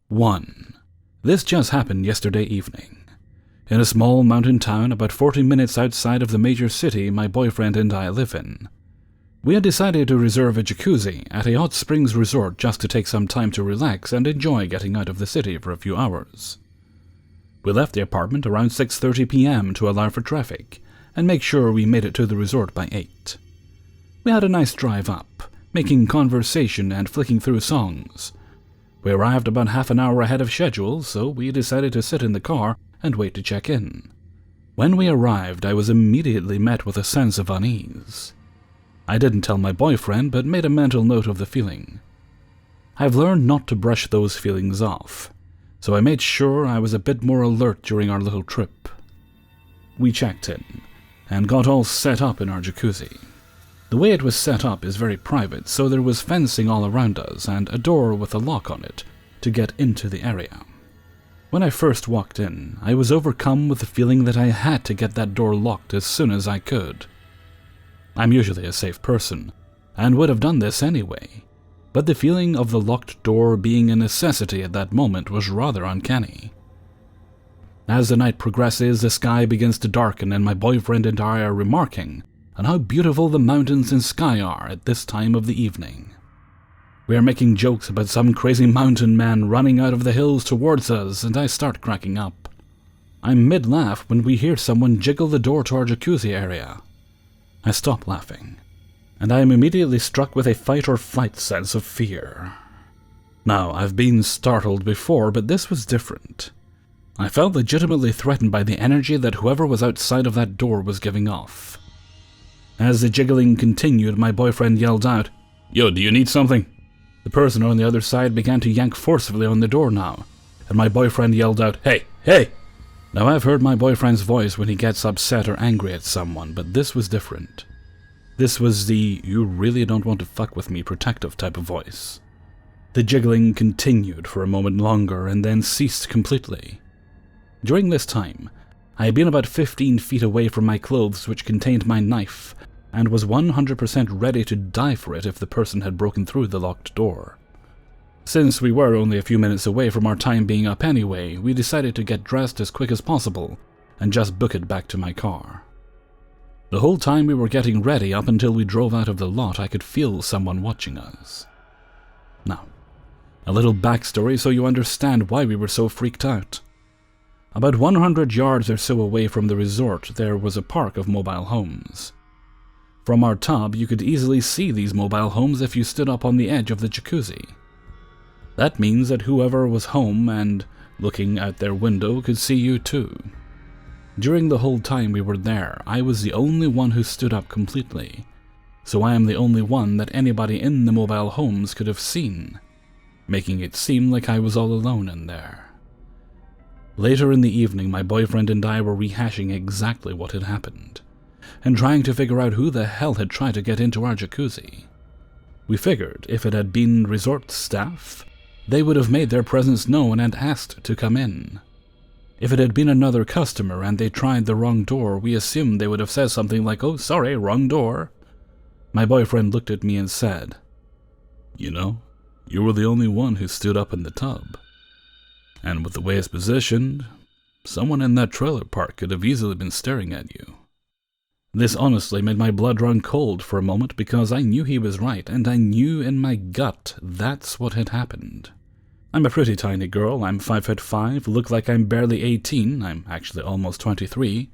1. This just happened yesterday evening. In a small mountain town about 40 minutes outside of the major city my boyfriend and I live in. We had decided to reserve a jacuzzi at a hot springs resort just to take some time to relax and enjoy getting out of the city for a few hours. We left the apartment around 6:30 p.m. to allow for traffic and make sure we made it to the resort by 8. We had a nice drive up, making conversation and flicking through songs. We arrived about half an hour ahead of schedule, so we decided to sit in the car and wait to check in. When we arrived, I was immediately met with a sense of unease. I didn't tell my boyfriend, but made a mental note of the feeling. I've learned not to brush those feelings off, so I made sure I was a bit more alert during our little trip. We checked in, and got all set up in our jacuzzi. The way it was set up is very private, so there was fencing all around us and a door with a lock on it to get into the area. When I first walked in, I was overcome with the feeling that I had to get that door locked as soon as I could. I'm usually a safe person, and would have done this anyway, but the feeling of the locked door being a necessity at that moment was rather uncanny. As the night progresses, the sky begins to darken and my boyfriend and I are remarking on how beautiful the mountains and sky are at this time of the evening. We are making jokes about some crazy mountain man running out of the hills towards us, and I start cracking up. I'm mid-laugh when we hear someone jiggle the door to our jacuzzi area. I stop laughing, and I am immediately struck with a fight-or-flight sense of fear. Now, I've been startled before, but this was different. I felt legitimately threatened by the energy that whoever was outside of that door was giving off. As the jiggling continued, my boyfriend yelled out, "Yo, do you need something?" The person on the other side began to yank forcefully on the door now, and my boyfriend yelled out, "Hey, hey!" Now I've heard my boyfriend's voice when he gets upset or angry at someone, but this was different. This was the "you really don't want to fuck with me" protective type of voice. The jiggling continued for a moment longer and then ceased completely. During this time, I had been about 15 feet away from my clothes, which contained my knife, and was 100% ready to die for it if the person had broken through the locked door. Since we were only a few minutes away from our time being up anyway, we decided to get dressed as quick as possible and just book it back to my car. The whole time we were getting ready up until we drove out of the lot, I could feel someone watching us. Now, a little backstory so you understand why we were so freaked out. About 100 yards or so away from the resort, there was a park of mobile homes. From our tub, you could easily see these mobile homes if you stood up on the edge of the jacuzzi. That means that whoever was home and looking out their window could see you too. During the whole time we were there, I was the only one who stood up completely, so I am the only one that anybody in the mobile homes could have seen, making it seem like I was all alone in there. Later in the evening, my boyfriend and I were rehashing exactly what had happened, and trying to figure out who the hell had tried to get into our jacuzzi. We figured if it had been resort staff, they would have made their presence known and asked to come in. If it had been another customer and they tried the wrong door, we assumed they would have said something like, "Oh, sorry, wrong door." My boyfriend looked at me and said, "You know, you were the only one who stood up in the tub. And with the way it's positioned, someone in that trailer park could have easily been staring at you." This honestly made my blood run cold for a moment because I knew he was right, and I knew in my gut that's what had happened. I'm a pretty tiny girl, I'm 5'5", look like I'm barely 18, I'm actually almost 23,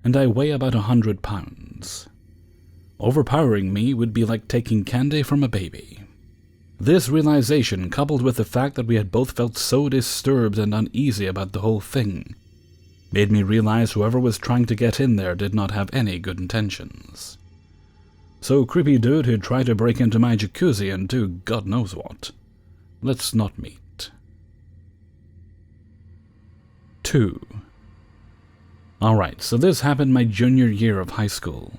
and I weigh about 100 pounds. Overpowering me would be like taking candy from a baby. This realization, coupled with the fact that we had both felt so disturbed and uneasy about the whole thing, made me realize whoever was trying to get in there did not have any good intentions. So creepy dude who'd try to break into my jacuzzi and do God knows what. Let's not meet. 2. Alright, so this happened my junior year of high school.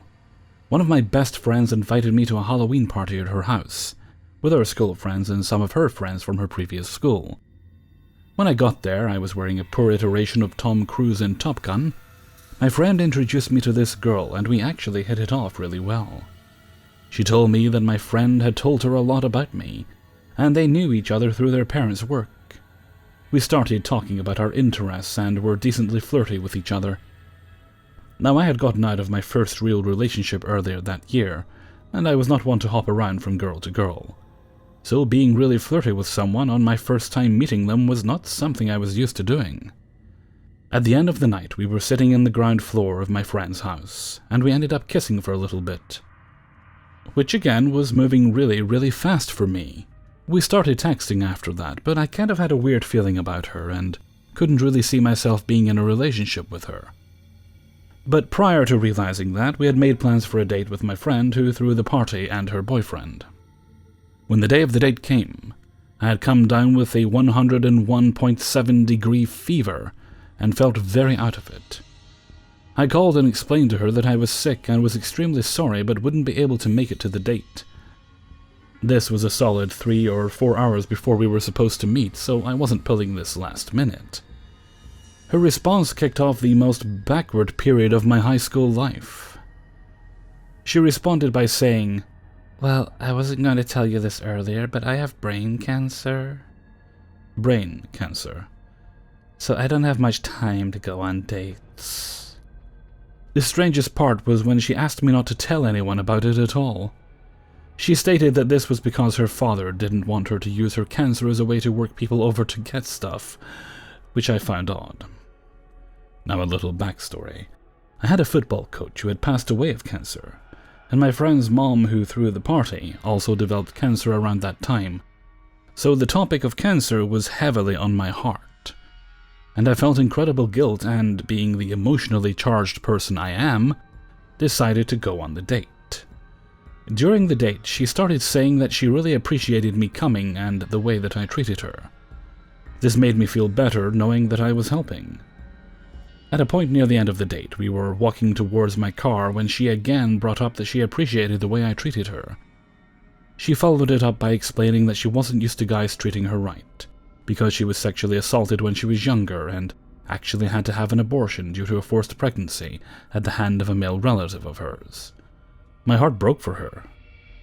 One of my best friends invited me to a Halloween party at her house, with her school friends and some of her friends from her previous school. When I got there, I was wearing a poor iteration of Tom Cruise in Top Gun. My friend introduced me to this girl, and we actually hit it off really well. She told me that my friend had told her a lot about me, and they knew each other through their parents' work. We started talking about our interests and were decently flirty with each other. Now, I had gotten out of my first real relationship earlier that year, and I was not one to hop around from girl to girl. So being really flirty with someone on my first time meeting them was not something I was used to doing. At the end of the night, we were sitting in the ground floor of my friend's house, and we ended up kissing for a little bit. Which again was moving really, really fast for me. We started texting after that, but I kind of had a weird feeling about her and couldn't really see myself being in a relationship with her. But prior to realizing that, we had made plans for a date with my friend who threw the party and her boyfriend. When the day of the date came, I had come down with a 101.7-degree fever and felt very out of it. I called and explained to her that I was sick and was extremely sorry but wouldn't be able to make it to the date. This was a solid 3 or 4 hours before we were supposed to meet, so I wasn't pulling this last minute. Her response kicked off the most backward period of my high school life. She responded by saying, "Well, I wasn't going to tell you this earlier, but I have brain cancer." Brain cancer. "So I don't have much time to go on dates." The strangest part was when she asked me not to tell anyone about it at all. She stated that this was because her father didn't want her to use her cancer as a way to work people over to get stuff, which I found odd. Now a little backstory. I had a football coach who had passed away of cancer, and my friend's mom who threw the party also developed cancer around that time, so the topic of cancer was heavily on my heart. And I felt incredible guilt and, being the emotionally charged person I am, decided to go on the date. During the date, she started saying that she really appreciated me coming and the way that I treated her. This made me feel better knowing that I was helping. At a point near the end of the date, we were walking towards my car when she again brought up that she appreciated the way I treated her. She followed it up by explaining that she wasn't used to guys treating her right, because she was sexually assaulted when she was younger and actually had to have an abortion due to a forced pregnancy at the hand of a male relative of hers. My heart broke for her,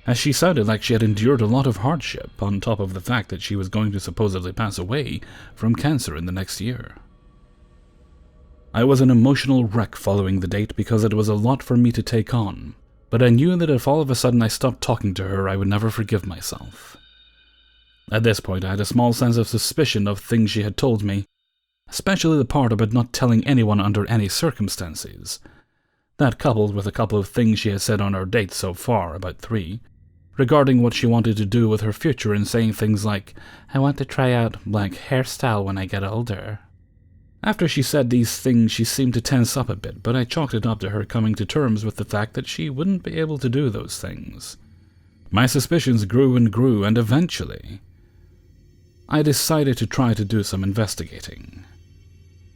as she sounded like she had endured a lot of hardship on top of the fact that she was going to supposedly pass away from cancer in the next year. I was an emotional wreck following the date because it was a lot for me to take on, but I knew that if all of a sudden I stopped talking to her, I would never forgive myself. At this point, I had a small sense of suspicion of things she had told me, especially the part about not telling anyone under any circumstances. That coupled with a couple of things she had said on our date so far, about 3, regarding what she wanted to do with her future and saying things like, "I want to try out blank hairstyle when I get older." After she said these things, she seemed to tense up a bit, but I chalked it up to her coming to terms with the fact that she wouldn't be able to do those things. My suspicions grew and grew, and eventually, I decided to try to do some investigating.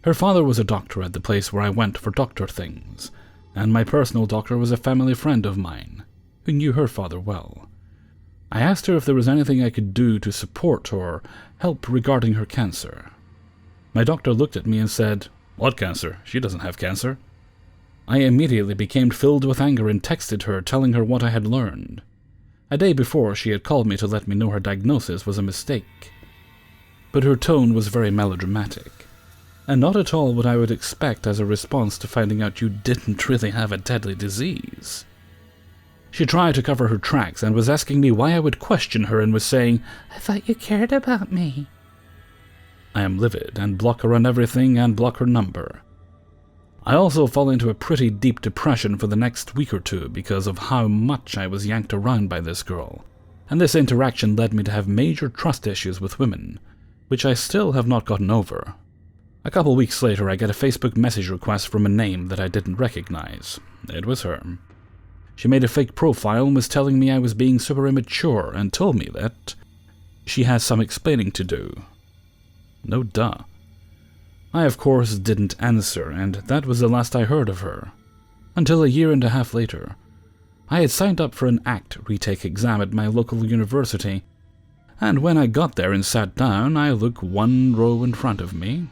Her father was a doctor at the place where I went for doctor things, and my personal doctor was a family friend of mine, who knew her father well. I asked her if there was anything I could do to support or help regarding her cancer. My doctor looked at me and said, "What cancer? She doesn't have cancer." I immediately became filled with anger and texted her, telling her what I had learned. A day before, she had called me to let me know her diagnosis was a mistake. But her tone was very melodramatic, and not at all what I would expect as a response to finding out you didn't really have a deadly disease. She tried to cover her tracks and was asking me why I would question her and was saying, "I thought you cared about me." I am livid and block her on everything and block her number. I also fall into a pretty deep depression for the next week or two because of how much I was yanked around by this girl, and this interaction led me to have major trust issues with women, which I still have not gotten over. A couple weeks later, I get a Facebook message request from a name that I didn't recognize. It was her. She made a fake profile and was telling me I was being super immature and told me that she has some explaining to do. No duh. I, of course, didn't answer, and that was the last I heard of her. Until a year and a half later. I had signed up for an ACT retake exam at my local university, and when I got there and sat down, I looked 1 row in front of me,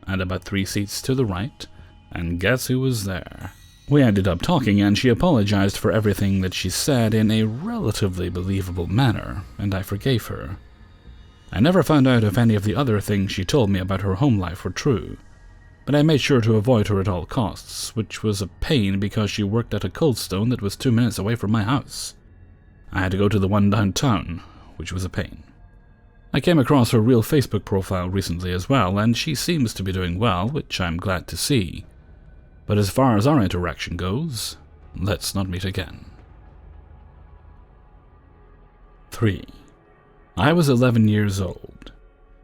and about 3 seats to the right, and guess who was there? We ended up talking, and she apologized for everything that she said in a relatively believable manner, and I forgave her. I never found out if any of the other things she told me about her home life were true, but I made sure to avoid her at all costs, which was a pain because she worked at a cold stone that was 2 minutes away from my house. I had to go to the one downtown, which was a pain. I came across her real Facebook profile recently as well, and she seems to be doing well, which I'm glad to see. But as far as our interaction goes, let's not meet again. 3. I was 11 years old.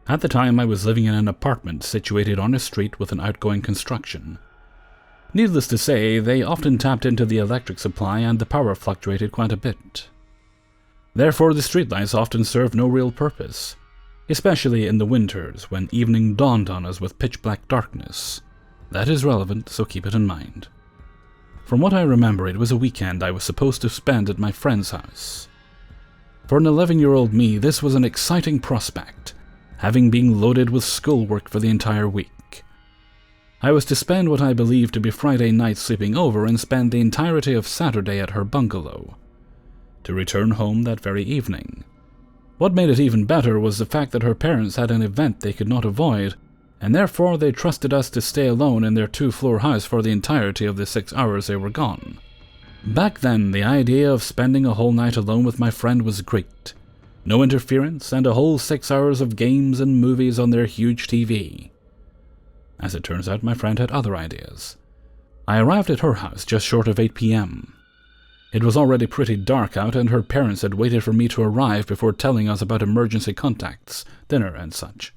At the time, I was living in an apartment situated on a street with an outgoing construction. Needless to say, they often tapped into the electric supply and the power fluctuated quite a bit. Therefore, the streetlights often served no real purpose, especially in the winters when evening dawned on us with pitch-black darkness. That is relevant, so keep it in mind. From what I remember, it was a weekend I was supposed to spend at my friend's house. For an 11-year-old me, this was an exciting prospect, having been loaded with schoolwork for the entire week. I was to spend what I believed to be Friday night sleeping over and spend the entirety of Saturday at her bungalow, to return home that very evening. What made it even better was the fact that her parents had an event they could not avoid, and therefore they trusted us to stay alone in their 2-floor house for the entirety of the 6 hours they were gone. Back then, the idea of spending a whole night alone with my friend was great. No interference, and a whole 6 hours of games and movies on their huge TV. As it turns out, my friend had other ideas. I arrived at her house just short of 8 p.m. It was already pretty dark out, and her parents had waited for me to arrive before telling us about emergency contacts, dinner, and such.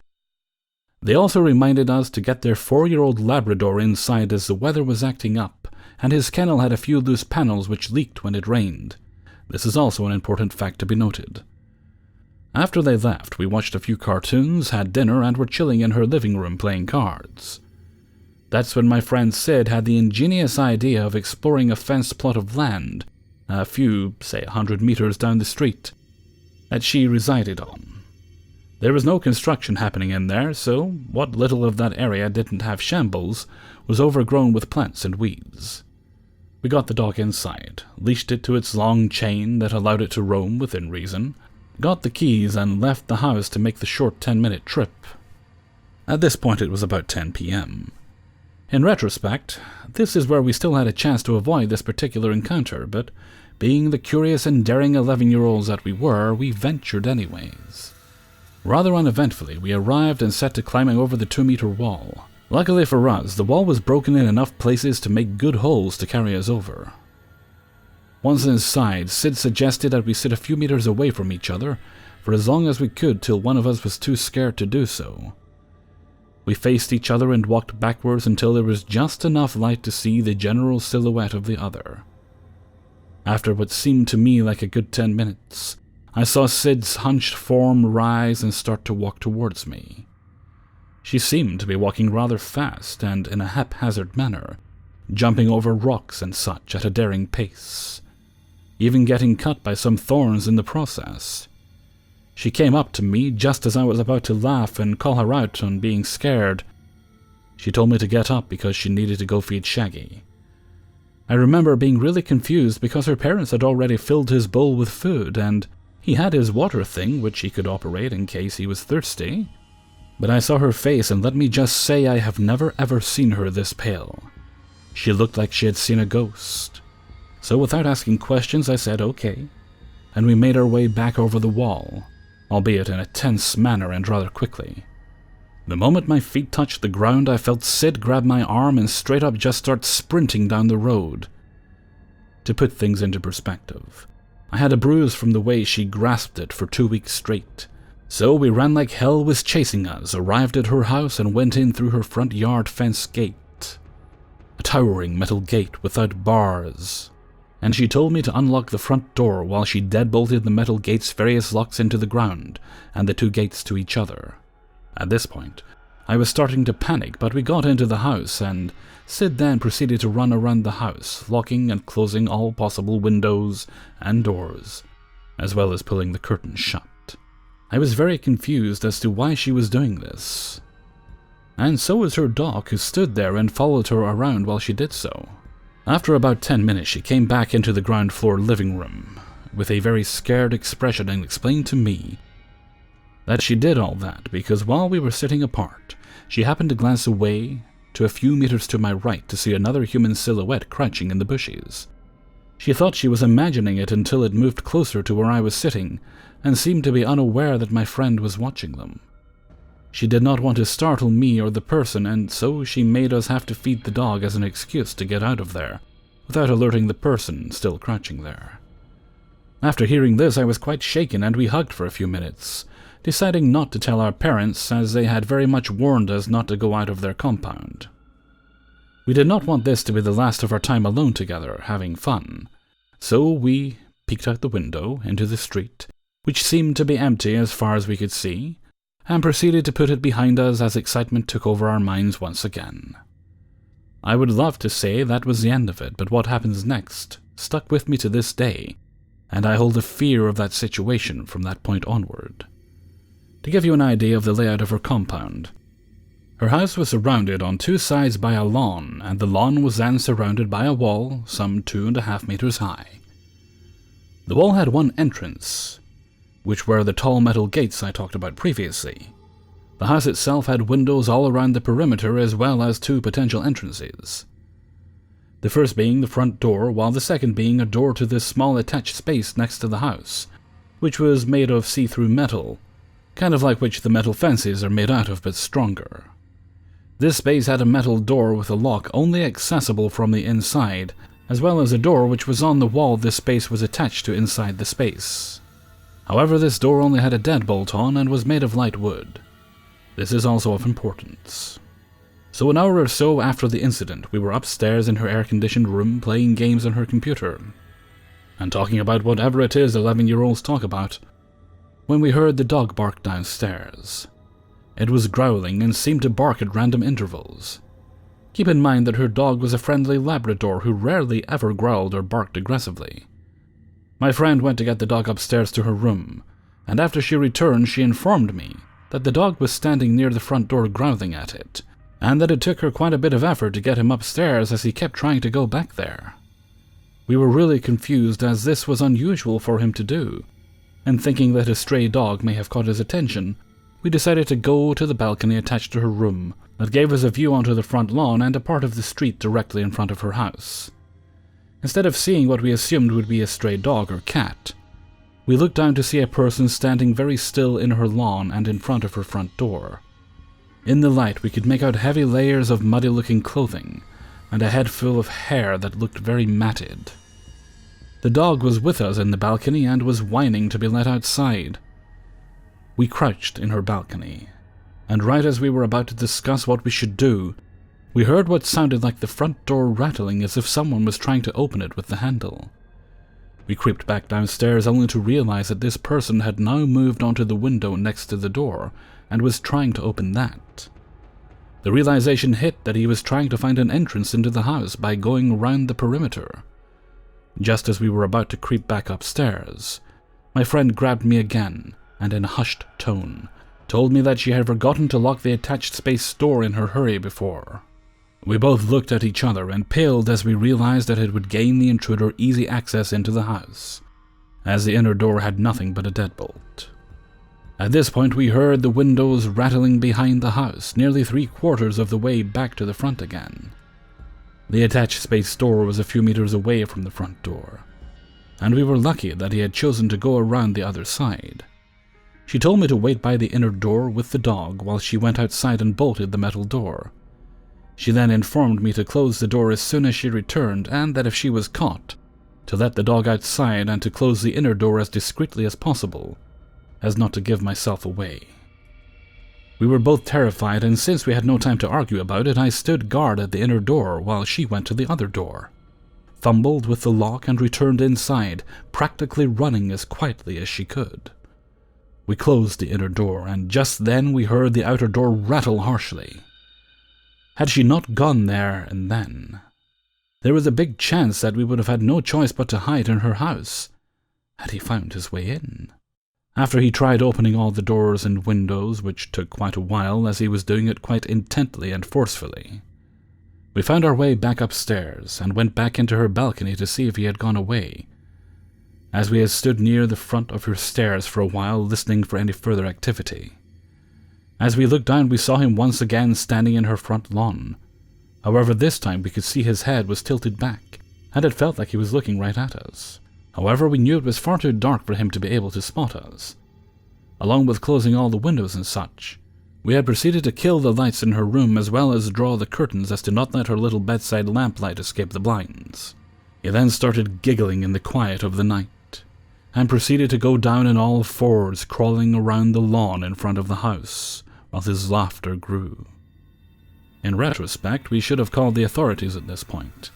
They also reminded us to get their 4-year-old Labrador inside as the weather was acting up, and his kennel had a few loose panels which leaked when it rained. This is also an important fact to be noted. After they left, we watched a few cartoons, had dinner, and were chilling in her living room playing cards. That's when my friend Sid had the ingenious idea of exploring a fenced plot of land, a few, say 100 meters down the street, that she resided on. There was no construction happening in there, so what little of that area didn't have shambles was overgrown with plants and weeds. We got the dog inside, leashed it to its long chain that allowed it to roam within reason, got the keys and left the house to make the short 10-minute trip. At this point it was about 10 p.m. In retrospect, this is where we still had a chance to avoid this particular encounter, but being the curious and daring 11-year-olds that we were, we ventured anyways. Rather uneventfully, we arrived and set to climbing over the 2-meter wall. Luckily for us, the wall was broken in enough places to make good holes to carry us over. Once inside, Sid suggested that we sit a few meters away from each other for as long as we could till one of us was too scared to do so. We faced each other and walked backwards until there was just enough light to see the general silhouette of the other. After what seemed to me like a good 10 minutes, I saw Sid's hunched form rise and start to walk towards me. She seemed to be walking rather fast and in a haphazard manner, jumping over rocks and such at a daring pace, even getting cut by some thorns in the process. She came up to me just as I was about to laugh and call her out on being scared. She told me to get up because she needed to go feed Shaggy. I remember being really confused because her parents had already filled his bowl with food and he had his water thing which he could operate in case he was thirsty. But I saw her face and let me just say I have never ever seen her this pale. She looked like she had seen a ghost. So without asking questions I said okay, and we made our way back over the wall, albeit in a tense manner and rather quickly. The moment my feet touched the ground I felt Sid grab my arm and straight up just start sprinting down the road. To put things into perspective, I had a bruise from the way she grasped it for 2 weeks straight. So we ran like hell was chasing us, arrived at her house and went in through her front yard fence gate. A towering metal gate without bars. And she told me to unlock the front door while she deadbolted the metal gate's various locks into the ground and the 2 gates to each other. At this point, I was starting to panic, but we got into the house and Sid then proceeded to run around the house, locking and closing all possible windows and doors, as well as pulling the curtains shut. I was very confused as to why she was doing this. And so was her dog, who stood there and followed her around while she did so. After about 10 minutes, she came back into the ground floor living room with a very scared expression and explained to me that she did all that because while we were sitting apart, she happened to glance away to a few meters to my right to see another human silhouette crouching in the bushes. She thought she was imagining it until it moved closer to where I was sitting and seemed to be unaware that my friend was watching them. She did not want to startle me or the person, and so she made us have to feed the dog as an excuse to get out of there, without alerting the person still crouching there. After hearing this, I was quite shaken, and we hugged for a few minutes, deciding not to tell our parents, as they had very much warned us not to go out of their compound. We did not want this to be the last of our time alone together, having fun, so we peeked out the window into the street, which seemed to be empty as far as we could see, and proceeded to put it behind us as excitement took over our minds once again. I would love to say that was the end of it, but what happens next stuck with me to this day, and I hold a fear of that situation from that point onward. To give you an idea of the layout of her compound, her house was surrounded on two sides by a lawn, and the lawn was then surrounded by a wall some 2.5 meters high. The wall had one entrance, which were the tall metal gates I talked about previously. The house itself had windows all around the perimeter as well as 2 potential entrances. The first being the front door, while the second being a door to this small attached space next to the house, which was made of see-through metal, kind of like which the metal fences are made out of but stronger. This space had a metal door with a lock only accessible from the inside, as well as a door which was on the wall this space was attached to inside the space. However, this door only had a deadbolt on and was made of light wood. This is also of importance. So an hour or so after the incident, we were upstairs in her air-conditioned room playing games on her computer, and talking about whatever it is 11-year-olds talk about, when we heard the dog bark downstairs. It was growling and seemed to bark at random intervals. Keep in mind that her dog was a friendly Labrador who rarely ever growled or barked aggressively. My friend went to get the dog upstairs to her room, and after she returned she informed me that the dog was standing near the front door growling at it, and that it took her quite a bit of effort to get him upstairs as he kept trying to go back there. We were really confused as this was unusual for him to do, and thinking that a stray dog may have caught his attention, we decided to go to the balcony attached to her room that gave us a view onto the front lawn and a part of the street directly in front of her house. Instead of seeing what we assumed would be a stray dog or cat, we looked down to see a person standing very still in her lawn and in front of her front door. In the light we could make out heavy layers of muddy-looking clothing and a head full of hair that looked very matted. The dog was with us in the balcony and was whining to be let outside. We crouched in her balcony, and right as we were about to discuss what we should do, we heard what sounded like the front door rattling as if someone was trying to open it with the handle. We creeped back downstairs only to realize that this person had now moved onto the window next to the door and was trying to open that. The realization hit that he was trying to find an entrance into the house by going around the perimeter. Just as we were about to creep back upstairs, my friend grabbed me again and in a hushed tone told me that she had forgotten to lock the attached space door in her hurry before. We both looked at each other and paled as we realized that it would gain the intruder easy access into the house, as the inner door had nothing but a deadbolt. At this point we heard the windows rattling behind the house, nearly 3/4 of the way back to the front again. The attached space door was a few meters away from the front door, and we were lucky that he had chosen to go around the other side. She told me to wait by the inner door with the dog while she went outside and bolted the metal door. She then informed me to close the door as soon as she returned, and that if she was caught, to let the dog outside and to close the inner door as discreetly as possible, as not to give myself away. We were both terrified, and since we had no time to argue about it, I stood guard at the inner door while she went to the other door, fumbled with the lock and returned inside, practically running as quietly as she could. We closed the inner door, and just then we heard the outer door rattle harshly. Had she not gone there and then, there was a big chance that we would have had no choice but to hide in her house, had he found his way in. After he tried opening all the doors and windows, which took quite a while as he was doing it quite intently and forcefully, we found our way back upstairs and went back into her balcony to see if he had gone away. as we had stood near the front of her stairs for a while listening for any further activity. As we looked down, we saw him once again standing in her front lawn. However, this time we could see his head was tilted back, and it felt like he was looking right at us. However, we knew it was far too dark for him to be able to spot us. Along with closing all the windows and such, we had proceeded to kill the lights in her room as well as draw the curtains as to not let her little bedside lamplight escape the blinds. He then started giggling in the quiet of the night, and proceeded to go down on all fours, crawling around the lawn in front of the house, while his laughter grew. In retrospect, we should have called the authorities at this point,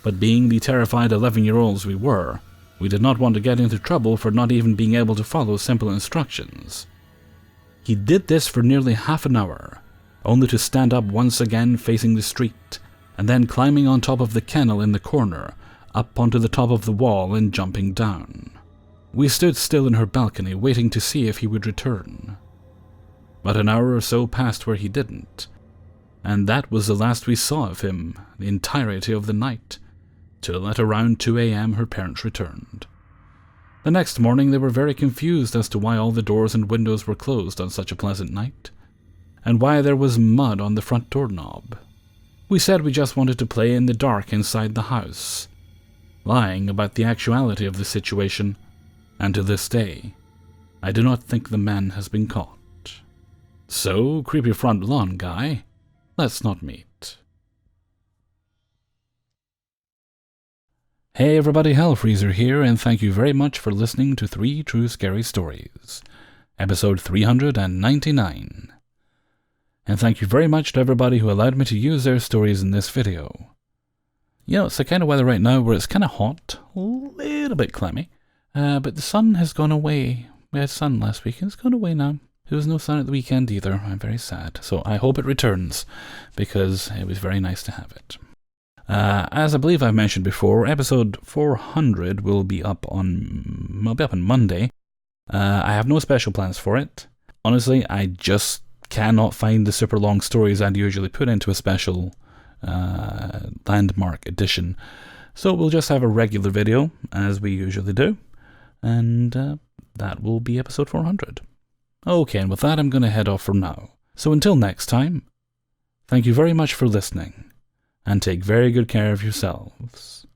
but being the terrified 11-year-olds we were, we did not want to get into trouble for not even being able to follow simple instructions. He did this for nearly half an hour, only to stand up once again facing the street, and then climbing on top of the kennel in the corner, up onto the top of the wall and jumping down. We stood still in her balcony waiting to see if he would return. But an hour or so passed where he didn't, and that was the last we saw of him the entirety of the night, till at around 2 a.m. her parents returned. The next morning they were very confused as to why all the doors and windows were closed on such a pleasant night, and why there was mud on the front doorknob. We said we just wanted to play in the dark inside the house, lying about the actuality of the situation, and to this day, I do not think the man has been caught. So, creepy front lawn guy, let's not meet. Hey everybody, Hellfreezer here, and thank you very much for listening to 3 True Scary Stories, episode 399. And thank you very much to everybody who allowed me to use their stories in this video. You know, it's the kind of weather right now where it's kind of hot, a little bit clammy, but the sun has gone away. We had sun last week, and it's gone away now. There was no sun at the weekend either. I'm very sad. So I hope it returns, because it was very nice to have it. As I believe I've mentioned before, episode 400 will be up on Monday. I have no special plans for it. Honestly, I just cannot find the super long stories I'd usually put into a special landmark edition. So we'll just have a regular video, as we usually do. And that will be episode 400. Okay, and with that, I'm going to head off for now. So until next time, thank you very much for listening, and take very good care of yourselves.